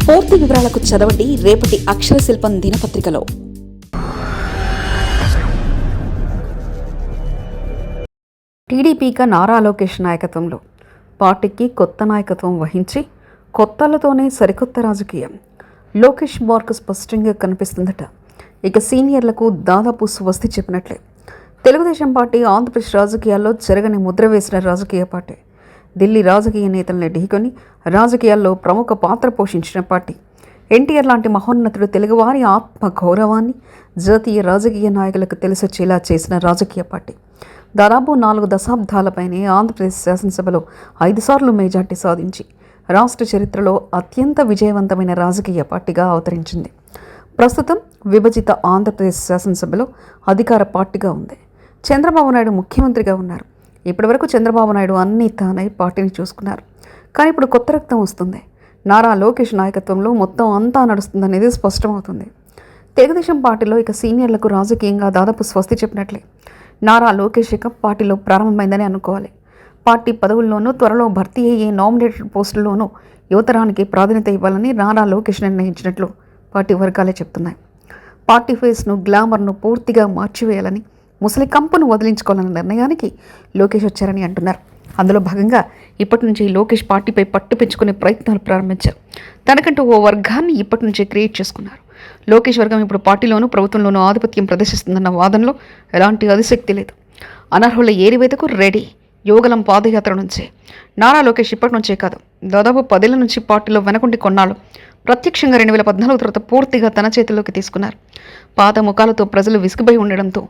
పూర్తి వివరాలకు చదవండి రేపటి అక్షర శిల్పం దినపత్రికలో. టీడీపీగా నారా లోకేష్ నాయకత్వంలో పార్టీకి కొత్త నాయకత్వం వహించి కొత్తలతోనే సరికొత్త రాజకీయం. లోకేష్ మార్క్ స్పష్టంగా కనిపిస్తుందట. ఇక సీనియర్లకు దాదాపు స్వస్తి చెప్పినట్లే. తెలుగుదేశం పార్టీ ఆంధ్రప్రదేశ్ రాజకీయాల్లో చెరగని ముద్ర వేసిన రాజకీయ పార్టీ. ఢిల్లీ రాజకీయ నేతల్ని ఢీకొని రాజకీయాల్లో ప్రముఖ పాత్ర పోషించిన పార్టీ. ఎన్టీఆర్ లాంటి మహోన్నతుడు తెలుగువారి ఆత్మ గౌరవాన్ని జాతీయ రాజకీయ నాయకులకు తెలిసొచ్చేలా చేసిన రాజకీయ పార్టీ. దాదాపు 4 దశాబ్దాలపైనే ఆంధ్రప్రదేశ్ శాసనసభలో 5 సార్లు మెజార్టీ సాధించి రాష్ట్ర చరిత్రలో అత్యంత విజయవంతమైన రాజకీయ పార్టీగా అవతరించింది. ప్రస్తుతం విభజిత ఆంధ్రప్రదేశ్ శాసనసభలో అధికార పార్టీగా ఉంది. చంద్రబాబు నాయుడు ముఖ్యమంత్రిగా ఉన్నారు. ఇప్పటివరకు చంద్రబాబు నాయుడు అన్నీ తానై పార్టీని చూసుకున్నారు. కానీ ఇప్పుడు కొత్త రక్తం వస్తుంది. నారా లోకేష్ నాయకత్వంలో మొత్తం అంతా నడుస్తుందనేది స్పష్టమవుతుంది. తెలుగుదేశం పార్టీలో ఇక సీనియర్లకు రాజకీయంగా దాదాపు స్వస్తి చెప్పినట్లే. నారా లోకేష్ ఇక పార్టీలో ప్రారంభమైందని అనుకోవాలి. పార్టీ పదవుల్లోనూ త్వరలో భర్తీ అయ్యే నామినేటెడ్ పోస్టుల్లోనూ యువతరానికి ప్రాధాన్యత ఇవ్వాలని నారా లోకేష్ నిర్ణయించినట్లు పార్టీ వర్గాలే చెప్తున్నాయి. పార్టీ ఫేస్ను గ్లామర్ను పూర్తిగా మార్చివేయాలని, ముసలి కంపును వదిలించుకోవాలన్న నిర్ణయానికి లోకేష్ వచ్చారని అంటున్నారు. అందులో భాగంగా ఇప్పటి నుంచి లోకేష్ పార్టీపై పట్టు పెంచుకునే ప్రయత్నాలు ప్రారంభించారు. తనకంటూ ఓ వర్గాన్ని ఇప్పటి నుంచే క్రియేట్ చేసుకున్నారు. లోకేష్ వర్గం ఇప్పుడు పార్టీలోనూ ప్రభుత్వంలోనూ ఆధిపత్యం ప్రదర్శిస్తుందన్న వాదనలో ఎలాంటి అతిశక్తి లేదు. అనర్హుల ఏరివేతకు రెడీ. యువగలం పాదయాత్ర నుంచే నారా లోకేష్ ఇప్పటి నుంచే కాదు, దాదాపు 10 ఏళ్ల నుంచి పార్టీలో వెనకుండి కొన్నాళ్ళు ప్రత్యక్షంగా 2014 తర్వాత పూర్తిగా తన చేతుల్లోకి తీసుకున్నారు. పాత ముఖాలతో ప్రజలు విసిగిపోయి ఉండడంతో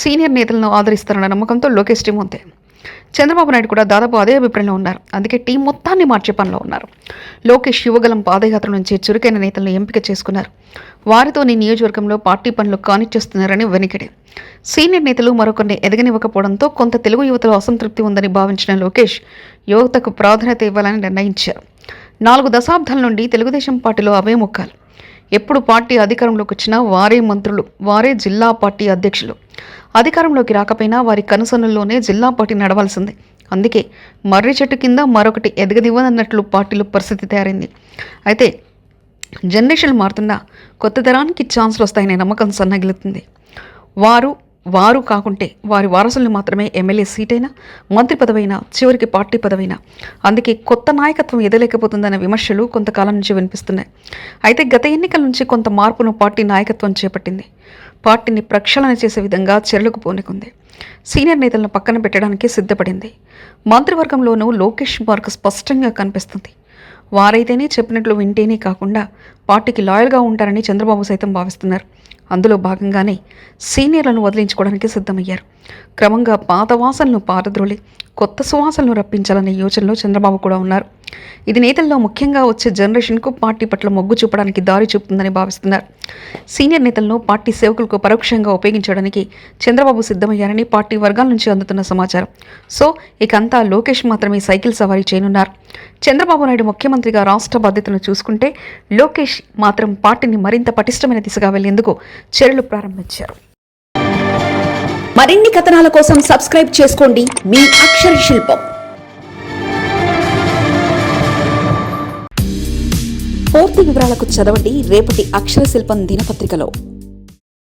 సీనియర్ నేతలను ఆదరిస్తారన్న నమ్మకంతో లోకేష్ టీం ఉంది. చంద్రబాబు నాయుడు కూడా దాదాపు అదే అభిప్రాయంలో ఉన్నారు. అందుకే టీం మొత్తాన్ని మార్చే పనిలో ఉన్నారు. లోకేష్ యువగలం పాదయాత్ర నుంచి చురుకైన నేతలను ఎంపిక చేసుకున్నారు. వారితో నీ నియోజకవర్గంలో పార్టీ పనులు కానిచ్చేస్తున్నారని వెనికిడే. సీనియర్ నేతలు మరొకరిని ఎదగనివ్వకపోవడంతో కొంత తెలుగు యువతలో అసంతృప్తి ఉందని భావించిన లోకేష్ యువతకు ప్రాధాన్యత ఇవ్వాలని నిర్ణయించారు. 4 దశాబ్దాల నుండి తెలుగుదేశం పార్టీలో అవే ముఖాలు. ఎప్పుడు పార్టీ అధికారంలోకి వచ్చినా వారే మంత్రులు, వారే జిల్లా పార్టీ అధ్యక్షులు. అధికారంలోకి రాకపోయినా వారి కనుసన్నల్లోనే జిల్లా పార్టీ నడవాల్సిందే. అందుకే మర్రి చెట్టు కింద మరొకటి ఎదగనివ్వనన్నట్లు పార్టీలో పరిస్థితి తయారైంది. అయితే జనరేషన్ మారుతున్నా కొత్త తరానికి ఛాన్సులు వస్తాయనే నమ్మకం సన్నగిలుతుంది. వారు కాకుంటే వారి వారసుల్ని మాత్రమే ఎమ్మెల్యే సీటైనా, మంత్రి పదవైనా, చివరికి పార్టీ పదవైనా. అందుకే కొత్త నాయకత్వం ఎదలేకపోతుందన్న విమర్శలు కొంతకాలం నుంచి వినిపిస్తున్నాయి. అయితే గత ఎన్నికల నుంచి కొంత మార్పును పార్టీ నాయకత్వం చేపట్టింది. పార్టీని ప్రక్షాళన చేసే విధంగా చర్యలకు పూనుకుంది. సీనియర్ నేతలను పక్కన పెట్టడానికి సిద్ధపడింది. మంత్రివర్గంలోనూ లోకేష్ మార్క్ స్పష్టంగా కనిపిస్తుంది. వారైతేనే చెప్పినట్లు వింటేనే కాకుండా పార్టీకి లాయల్గా ఉంటారని చంద్రబాబు సైతం భావిస్తున్నారు. అందులో భాగంగానే సీనియర్లను వదిలించుకోవడానికి సిద్ధమయ్యారు. క్రమంగా పాత వాసనలు పారద్రోలి కొత్త సువాసనలు రప్పించాలనే యోచనలో చంద్రబాబు కూడా ఉన్నారు. ఇది నేతల్లో ముఖ్యంగా వచ్చే జనరేషన్కు పార్టీ పట్ల మొగ్గు చూపడానికి దారి చూపుతుందని భావిస్తున్నారు. సీనియర్ నేతలను పార్టీ సేవకులకు పరోక్షంగా ఉపయోగించడానికి చంద్రబాబు సిద్ధమయ్యారని పార్టీ వర్గాల నుంచి అందుతున్న సమాచారం. సో ఇకంతా లోకేష్ మాత్రమే సైకిల్ సవారీ చేయనున్నారు. చంద్రబాబు నాయుడు ముఖ్యమంత్రిగా రాష్ట్ర బాధ్యతను చూసుకుంటే లోకేష్ మాత్రం పార్టీని మరింత పటిష్టమైన దిశగా వెళ్లేందుకు చర్యలు ప్రారంభించారు. మరిన్ని కథనాల కోసం సబ్స్క్రైబ్ చేసుకోండి మీ అక్షర శిల్పం. పూర్తి వివరాలకు చదవండి రేపటి అక్షర శిల్పం దినపత్రికలో.